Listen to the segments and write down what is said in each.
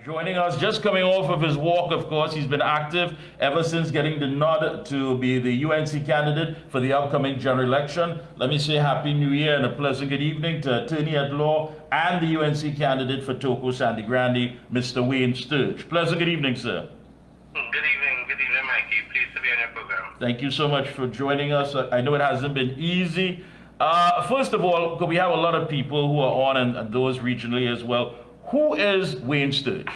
Joining us, just coming off of his walk, of course, he's been active ever since getting the nod to be the UNC candidate for the upcoming general election. Let me say Happy New Year and a pleasant good evening to Attorney at Law and the UNC candidate for Toco, Sangre Grande, Mr. Wayne Sturge. Pleasant good evening, sir. Good evening, Mikey. Pleased to be on your program. Thank you so much for joining us. I know it hasn't been easy. First of all, we have a lot of people who are on and those regionally as well. Who is Wayne Sturge?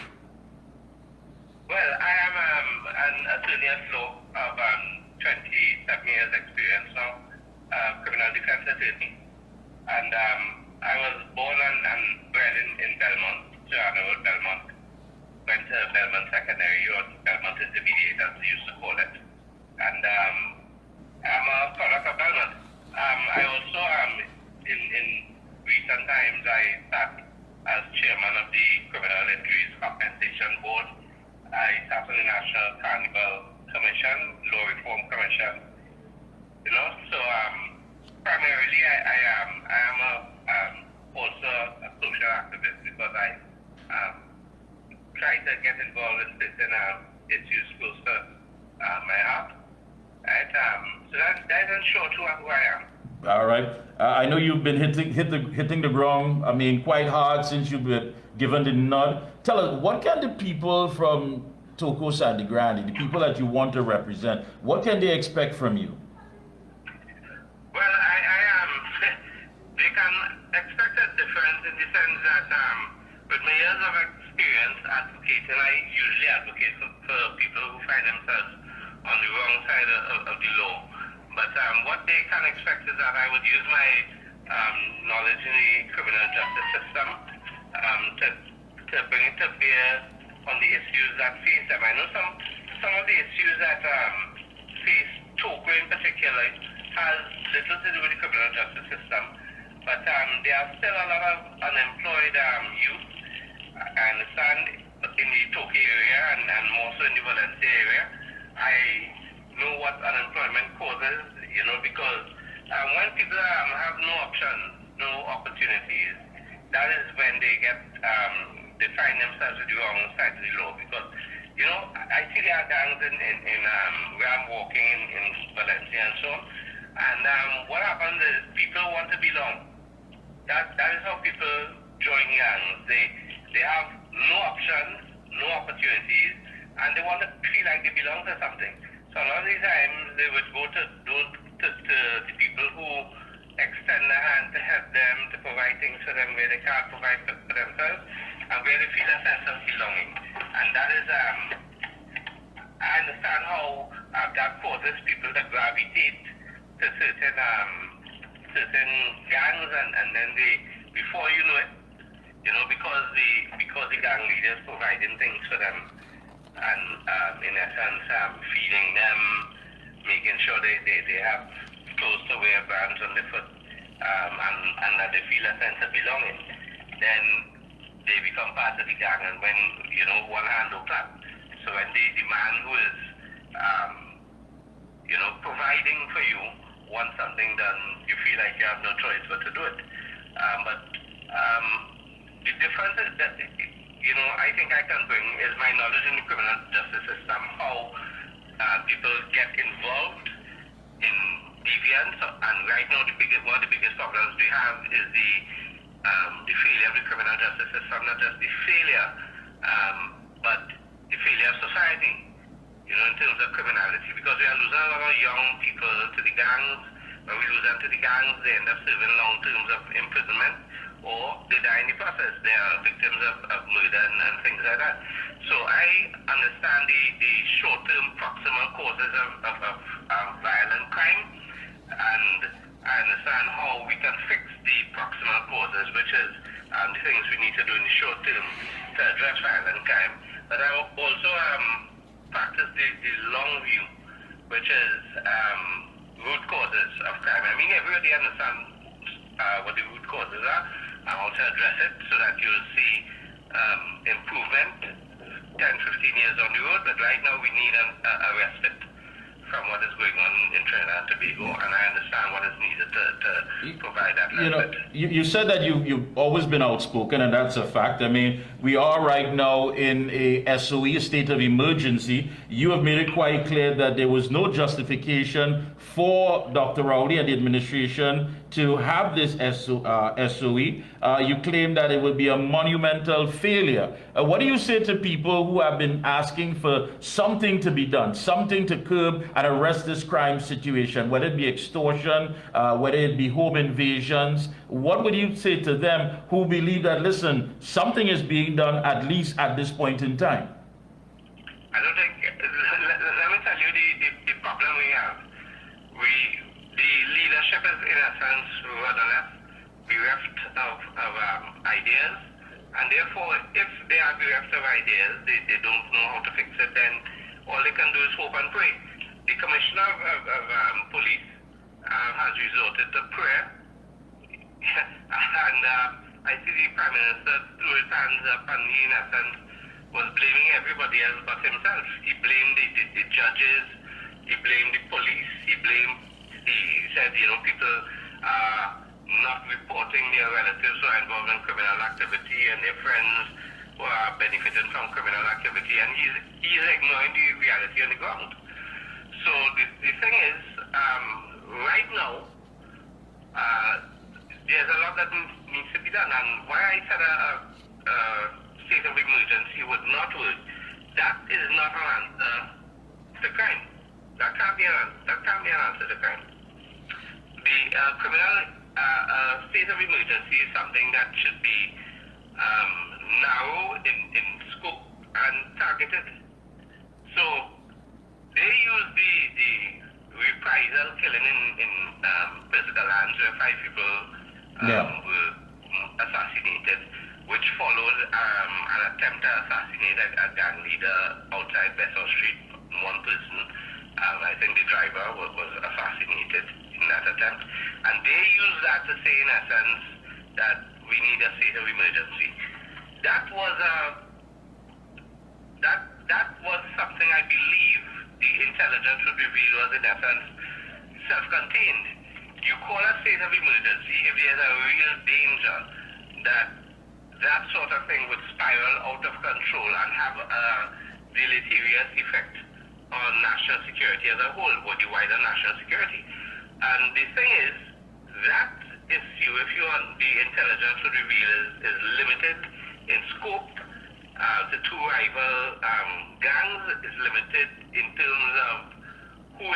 Well, I am an attorney at law of 27 years experience now, criminal defense attorney. And I was born and bred in Belmont, Toronto, Belmont. Went to Belmont Secondary or Belmont Intermediate as they used to call it. And I'm a product of Belmont. I also in recent times I sat as chairman of the Criminal Injuries Compensation Board. I sat on the National Carnival Commission, Law Reform Commission. So primarily I am also a social activist because I try to get involved in certain issues close to my heart. Right? So that's in short who I am. All right. I know you've been hitting the ground, quite hard since you've been given the nod. Tell us, what can the people from Toco, Sangre Grande, the people that you want to represent, what can they expect from you? Well, they can expect a difference in the sense that with my years of experience advocating, I usually advocate for people who find themselves on the wrong side of the law. But what they can expect is that I would use my knowledge in the criminal justice system to bring it to bear on the issues that face them. I know some of the issues that face Toco in particular has little to do with the criminal justice system, but there are still a lot of unemployed youth. I understand in the Toco area and more so in the Valencia area. I know what unemployment causes, because when people have no options, no opportunities, that is when they they find themselves with the wrong side of the law. Because, I see there are gangs in where I'm walking in Valencia and so on, and what happens is people want to belong. That is how people join gangs. They have no options, no opportunities, and they want to feel like they belong to something. So a lot of the times they would go to the people who extend their hand to help them, to provide things for them where they can't provide for themselves, and where they feel a sense of belonging. And that is, I understand how that causes people to gravitate to certain gangs, and then before you know it, because the gang leaders providing things for them, and in essence feeding them, making sure they have clothes to wear, brands on their foot, and that they feel a sense of belonging. Then they become part of the gang, and when one hand will clap. So when the man who is providing for you wants something done, you feel like you have no choice but to do it. But the difference is that I think I can bring is my knowledge in the criminal justice system, how people get involved in deviance, and right now one of the biggest problems we have is the failure of the criminal justice system, not just the failure, but the failure of society, in terms of criminality, because we are losing a lot of young people to the gangs. When we lose them to the gangs, they end up serving long terms of imprisonment, or they die in the process. They are victims of murder and things like that. So I understand the short-term proximal causes of violent crime, and I understand how we can fix the proximal causes, which is the things we need to do in the short term to address violent crime. But I also practice the long view, which is root causes of crime. Everybody understands what the root causes are, and how to address it so that you'll see improvement 10, 15 years on the road. But right now we need a respite from what is going on in Trinidad and Tobago, and I understand what is needed to provide that You know, little bit. you said that you've always been outspoken, and that's a fact. I mean, we are right now in a SOE, state of emergency. You have made it quite clear that there was no justification for Dr. Rowley and the administration to have this SOE. You claim that it would be a monumental failure. What do you say to people who have been asking for something to be done, something to curb and arrest this crime situation, whether it be extortion, whether it be home invasions? What would you say to them who believe that, listen, something is being done at least at this point in time? I don't think, let me tell you the problem we have. The leadership is in a sense rudderless, bereft of ideas, and therefore if they are bereft of ideas, they don't know how to fix it, then all they can do is hope and pray. The commissioner of police has resorted to prayer, and I see the Prime Minister threw his hands up and he in essence was blaming everybody else but himself. He blamed the judges, he blamed the police, he said, people are not reporting their relatives who are involved in criminal activity and their friends who are benefiting from criminal activity, and he's ignoring the reality on the ground. So the thing is, right now, there's a lot that needs to be done, and why I said a state of emergency would not work, that is not an answer to crime. That can't be an answer to crime. The criminal state of emergency is something that should be narrow in scope and targeted. So they use the reprisal killing in physical hands where 5 people were assassinated, which followed an attempt to assassinate a gang leader outside Bessel Street. One person, I think the driver, was assassinated in that attempt. And they use that to say, in essence, that we need a state of emergency. That was something I believe the intelligence would reveal was, in essence, self-contained. You call a state of emergency if there's a real danger that sort of thing would spiral out of control and have a deleterious effect on national security as a whole, or the wider national security. And the thing is, that issue, if you want the intelligence would reveal, is limited in scope. The 2 rival gangs is limited in terms of who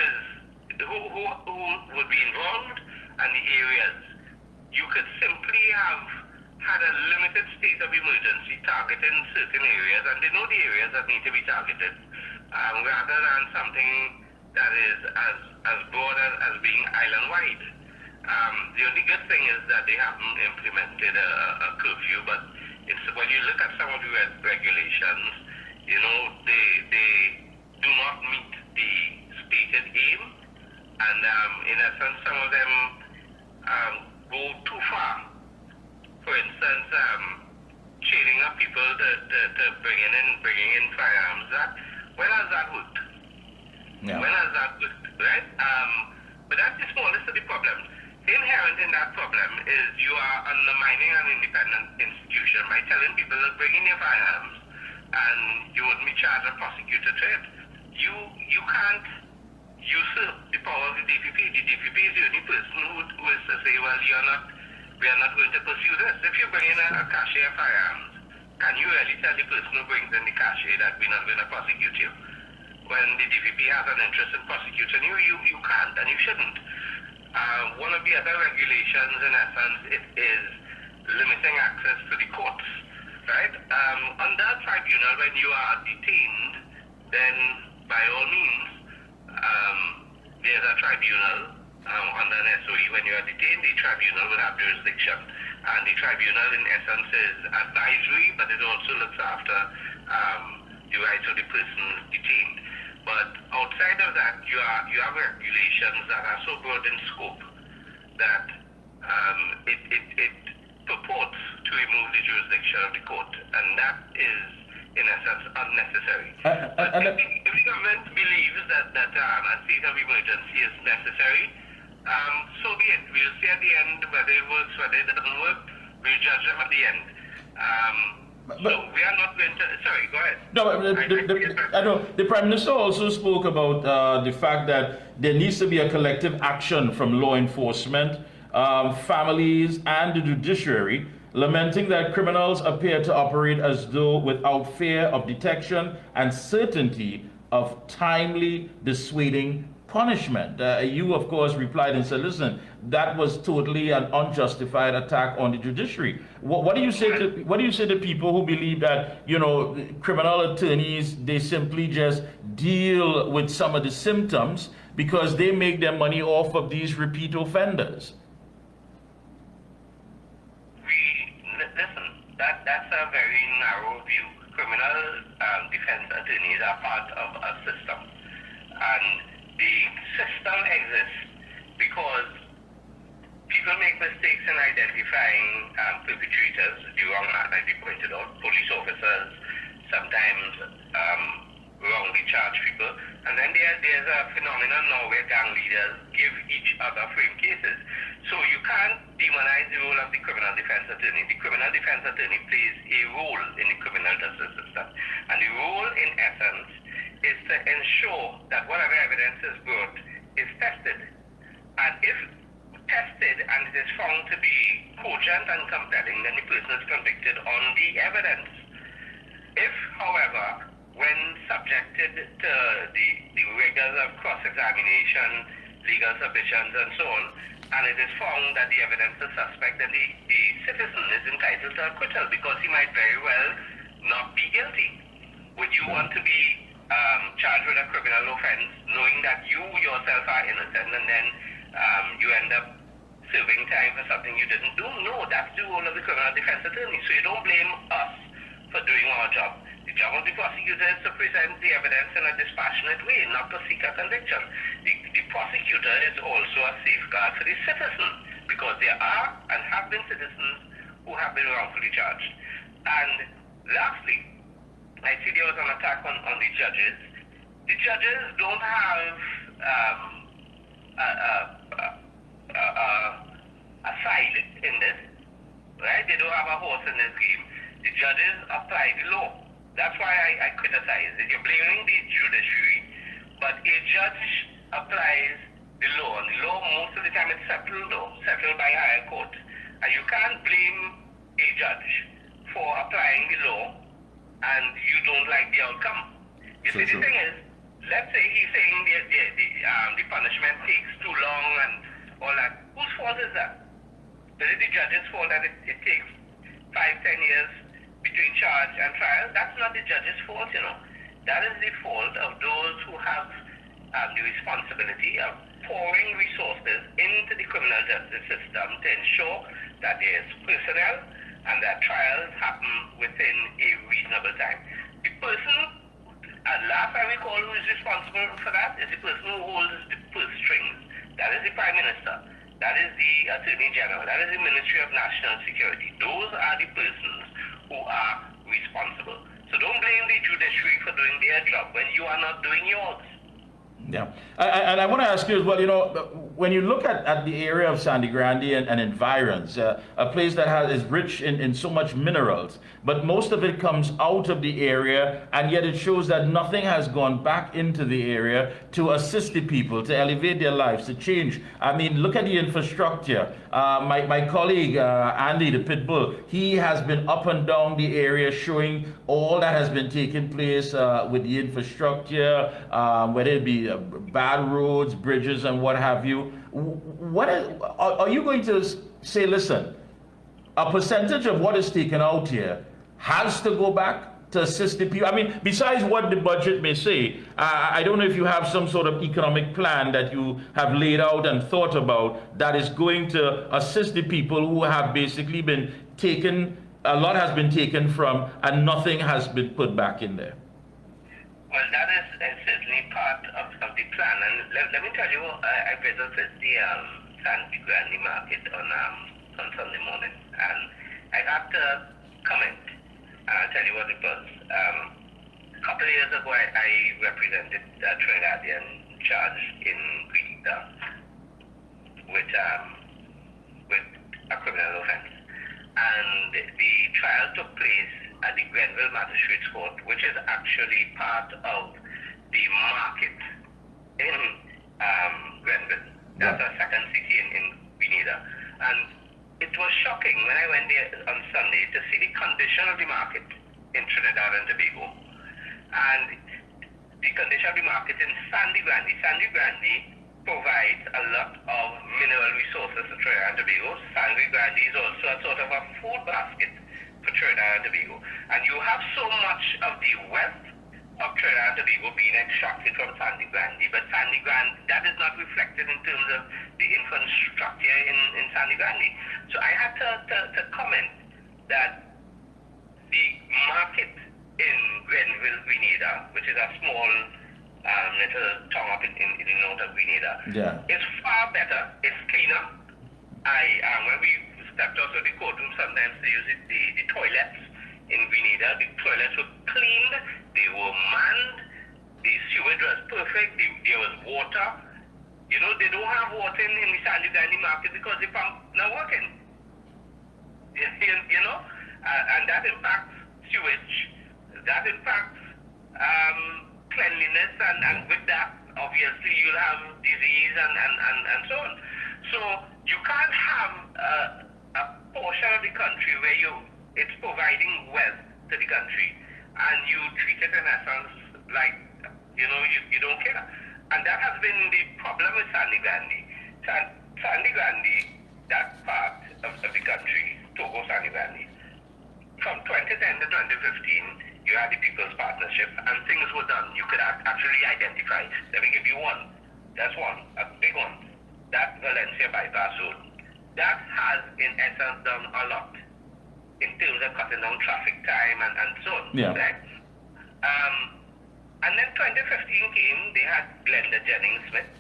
would be involved and the areas. You could simply have had a limited state of emergency targeting certain areas, and they know the areas that need to be targeted, rather than something that is as broad as being island-wide. The only good thing is that they haven't implemented a curfew, but when you look at some of the regulations, they do not meet the stated aim, and in essence, some of them go too far. For instance, chaining up people to bringing in firearms. When has that worked? Yeah. When has that worked, right? But that's the smallest of the problems. Inherent in that problem is you are undermining an independent institution by telling people to bring in your firearms and you wouldn't be charged or prosecuted for it. You can't usurp the power of the DPP. The DPP is the only person who is to say, well, we are not going to pursue this. If you bring in a cache of firearms, can you really tell the person who brings in the cache that we're not going to prosecute you? When the DPP has an interest in prosecuting you, you can't and you shouldn't. One of the other regulations, in essence, it is limiting access to the courts, right? Under a tribunal, when you are detained, then by all means, there's a tribunal under an SOE. When you are detained, the tribunal will have jurisdiction. And the tribunal, in essence, is advisory, but it also looks after the rights of the person detained. But outside of that, you have regulations that are so broad in scope that it purports to remove the jurisdiction of the court, and that is, in essence, unnecessary. If the government believes that a state of emergency is necessary, so be it. We'll see at the end whether it works, whether it doesn't work. We'll judge them at the end. So we are not going to. Sorry, go ahead. No, I know the Prime Minister also spoke about the fact that there needs to be a collective action from law enforcement, families, and the judiciary, lamenting that criminals appear to operate as though without fear of detection and certainty of timely dissuading punishment. You, of course, replied and said, listen, that was totally an unjustified attack on the judiciary. What do you say to people who believe that, you know, criminal attorneys, they simply just deal with some of the symptoms because they make their money off of these repeat offenders? Listen, that's a very narrow view. Criminal defense attorneys are part of a system, and the system exists because people make mistakes in identifying perpetrators. The wrong man, like you pointed out, police officers sometimes wrongly charge people, and then there's a phenomenon now where gang leaders give each other frame cases. So you can't demonize the role of the criminal defense attorney. The criminal defense attorney plays a role in the criminal justice system, and the role, in essence, is to ensure that whatever evidence is brought is tested, and if tested and it is found to be cogent and compelling, then the person is convicted on the evidence. If, however, when subjected to the rigors of cross-examination, legal submissions, and so on, and it is found that the evidence is suspect, then the citizen is entitled to acquittal because he might very well not be guilty. Would you want to be charged with a criminal offense knowing that you yourself are innocent, and then you end up serving time for something you didn't do? No, that's the role of the criminal defense attorney. So you don't blame us for doing our job. The job of the prosecutor is to present the evidence in a dispassionate way, not to seek a conviction. The prosecutor is also a safeguard for the citizen, because there are and have been citizens who have been wrongfully charged. And lastly, I see there was an attack on the judges. The judges don't have a side in this, right? They don't have a horse in this game. The judges apply the law. That's why I criticize it. You're blaming the judiciary, but a judge applies the law. And the law, most of the time, it's settled by higher court. And you can't blame a judge for applying the law and you don't like the outcome. You see, the thing is, let's say he's saying the punishment takes too long and all that. Whose fault is that? Is it the judge's fault that it takes 5-10 years between charge and trial? That's not the judge's fault, you know. That is the fault of those who have the responsibility of pouring resources into the criminal justice system to ensure that there is personnel and that trials happen within a reasonable time. The person, last I recall, who is responsible for that is the person who holds the purse strings. That is the Prime Minister. That is the Attorney General. That is the Ministry of National Security. Those are the persons who are responsible. So don't blame the judiciary for doing their job when you are not doing yours. Yeah, and I want to ask you as well, you know, when you look at the area of Sangre Grande and environs, a place that is rich in so much minerals, but most of it comes out of the area, and yet it shows that nothing has gone back into the area to assist the people, to elevate their lives, to change. I mean, look at the infrastructure. My colleague, Andy, the pit bull, he has been up and down the area showing all that has been taking place with the infrastructure, whether it be bad roads, bridges, and what have you. Are you going to say, listen, a percentage of what is taken out here has to go back to assist the people? I mean, besides what the budget may say, I don't know if you have some sort of economic plan that you have laid out and thought about that is going to assist the people who have basically been taken, a lot has been taken from, and nothing has been put back in there. Well, that is certainly part of the plan. And let me tell you, I visited the Sangre Grande market on Sunday morning, and I have to comment and I'll tell you what it was. A couple of years ago, I represented Trinidadian charge in Grenada with a criminal offense. And the trial took place at the Grenville Magistrates Court, which is actually part of the market in Grenville. That's a second city in Grenada. And it was shocking when I went there on Sunday to see the condition of the market in Trinidad and Tobago. And the condition of the market in Sangre Grande. Sangre Grande provides a lot of mineral resources to Trinidad and Tobago. Sangre Grande is also a sort of a food basket for Trinidad and Tobago. And you have so much of the wealth of Trinidad and Tobago being extracted from Sangre Grande, but Sangre Grande, that is not reflected in terms of the infrastructure in Sangre Grande. So I had to comment that the market in Grenville, Grenada, which is a small little town up in the north of Grenada, is far better, it's cleaner. When we stepped out of the courtroom, sometimes they use the toilets in Grenada. The toilets were cleaned, they were manned, the sewage was perfect, there was water. You know, they don't have water in the Sangre Grande market because the pump not working. You know, and that impacts sewage, that impacts cleanliness, and with that, obviously, you'll have disease and so on. So you can't have a portion of the country where it's providing wealth to the country, and you treat it in essence like, you know, you don't care. And that has been the problem with Sangre Grande. Sangre Grande, that part of the country, Toco Sangre Grande, from 2010 to 2015, you had the People's Partnership, and things were done. You could actually identify. Let me give you one. That's one, a big one. That Valencia bypass road. That has, in essence, done a lot in terms of cutting down traffic time and so on. Yeah. Right? And then 2015 came, they had Glenda Jennings-Smith,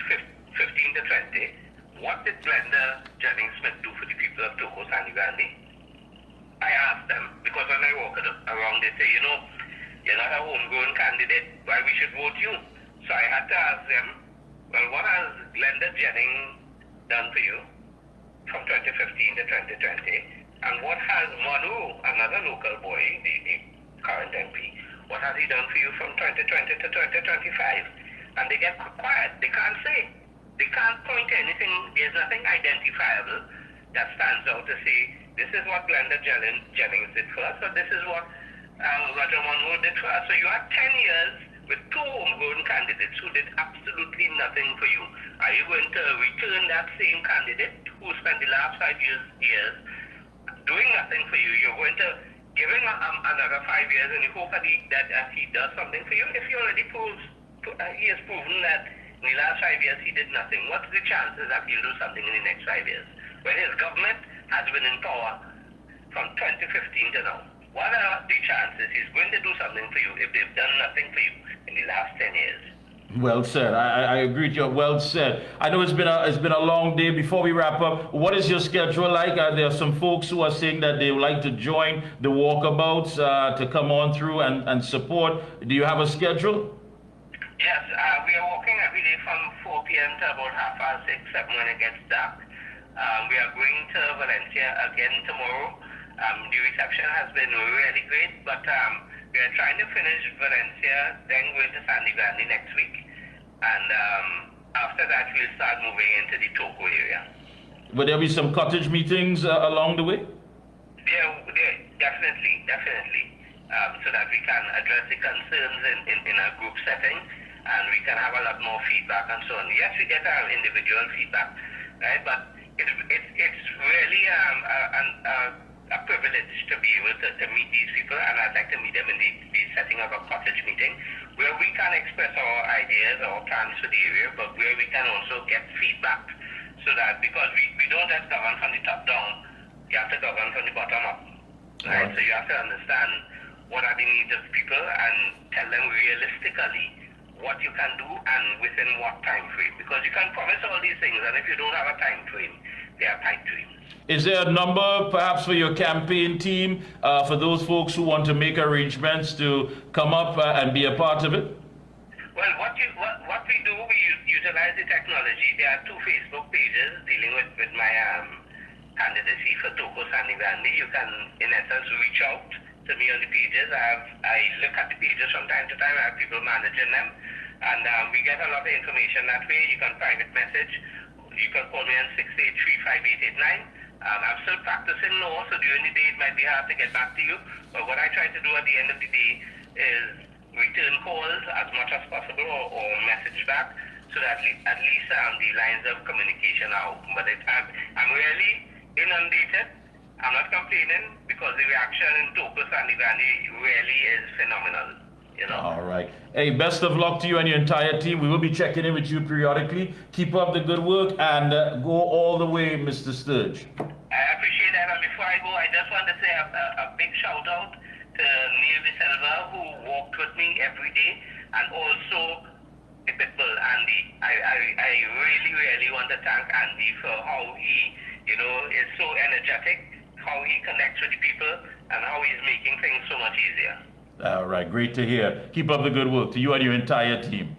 15 to 20. What did Glenda Jennings-Smith do for the people of Toco Sangre Grande? I asked them, because when I walk around, they say, you know, you're not a homegrown candidate, why we should vote you? So I had to ask them, well, what has Glenda Jennings done for you from 2015 to 2020? And what has Manu, another local boy, the current MP, what has he done for you from 2020 to 2025? And they get quiet. They can't say. They can't point to anything. There's nothing identifiable that stands out to say, this is what Glenda Jennings did for us, or this is what Roger Monroe did for us. So you had 10 years with two homegrown candidates who did absolutely nothing for you. Are you going to return that same candidate who spent the last 5 years doing nothing for you? You're going to give him another 5 years and you hope that he does something for you? If he already he has proven that in the last 5 years he did nothing, what's the chances that he'll do something in the next 5 years? When his government has been in power from 2015 to now, what are the chances he's going to do something for you if they've done nothing for you in the last 10 years? Well said. I agree with you. Well said. I know it's been a long day. Before we wrap up, what is your schedule like? There are some folks who are saying that they would like to join the walkabouts to come on through and support. Do you have a schedule? Yes, we are walking every day from 4 p.m. to about 6:30, 7 when it gets dark. We are going to Valencia again tomorrow. The reception has been really great, but we are trying to finish Valencia, then going to Sangre Grande next week. And after that, we'll start moving into the Toco area. Will there be some cottage meetings along the way? Yeah, definitely. So that we can address the concerns in a group setting, and we can have a lot more feedback and so on. Yes, we get our individual feedback, right? But it's really a privilege to be able to meet these people, and I'd like to meet them in the setting of a cottage meeting where we can express our ideas, our plans for the area, but where we can also get feedback, so that because we don't just govern from the top down, you have to govern from the bottom up, right? So you have to understand what are the needs of people and tell them realistically what you can do and within what time frame, because you can promise all these things, and if you don't have a time frame, they are tight dreams. Is there a number perhaps for your campaign team, for those folks who want to make arrangements to come up and be a part of it? Well, what we do, we utilize the technology. There are 2 Facebook pages dealing with my candidacy for Toco, Sangre Grande. You can, in essence, reach out to me on the pages. I look at the pages from time to time. I have people managing them. And we get a lot of information that way. You can private message. You can call me on 683-5889. I'm still practicing law, so during the day it might be hard to get back to you. But what I try to do at the end of the day is return calls as much as possible or message back, so that at least the lines of communication are open. But I'm really inundated. I'm not complaining, because the reaction in Toco, Sangre Grande really is phenomenal. You know? All right. Hey, best of luck to you and your entire team. We will be checking in with you periodically. Keep up the good work and go all the way, Mr. Sturge. I appreciate that. And before I go, I just want to say a big shout out to Neil De Silva, who walked with me every day, and also the Pitbull, Andy. I really want to thank Andy for how he, is so energetic, how he connects with the people, and how he's making things so much easier. All right, great to hear. Keep up the good work to you and your entire team.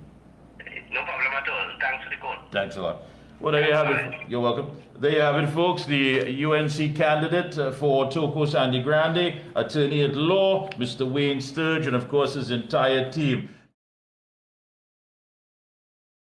No problem at all. Thanks for the call. Thanks a lot. Well, there you have it. You're welcome. There you have it, folks. The UNC candidate for Toco, Sangre Grande, attorney at law, Mr. Wayne Sturge, and of course his entire team.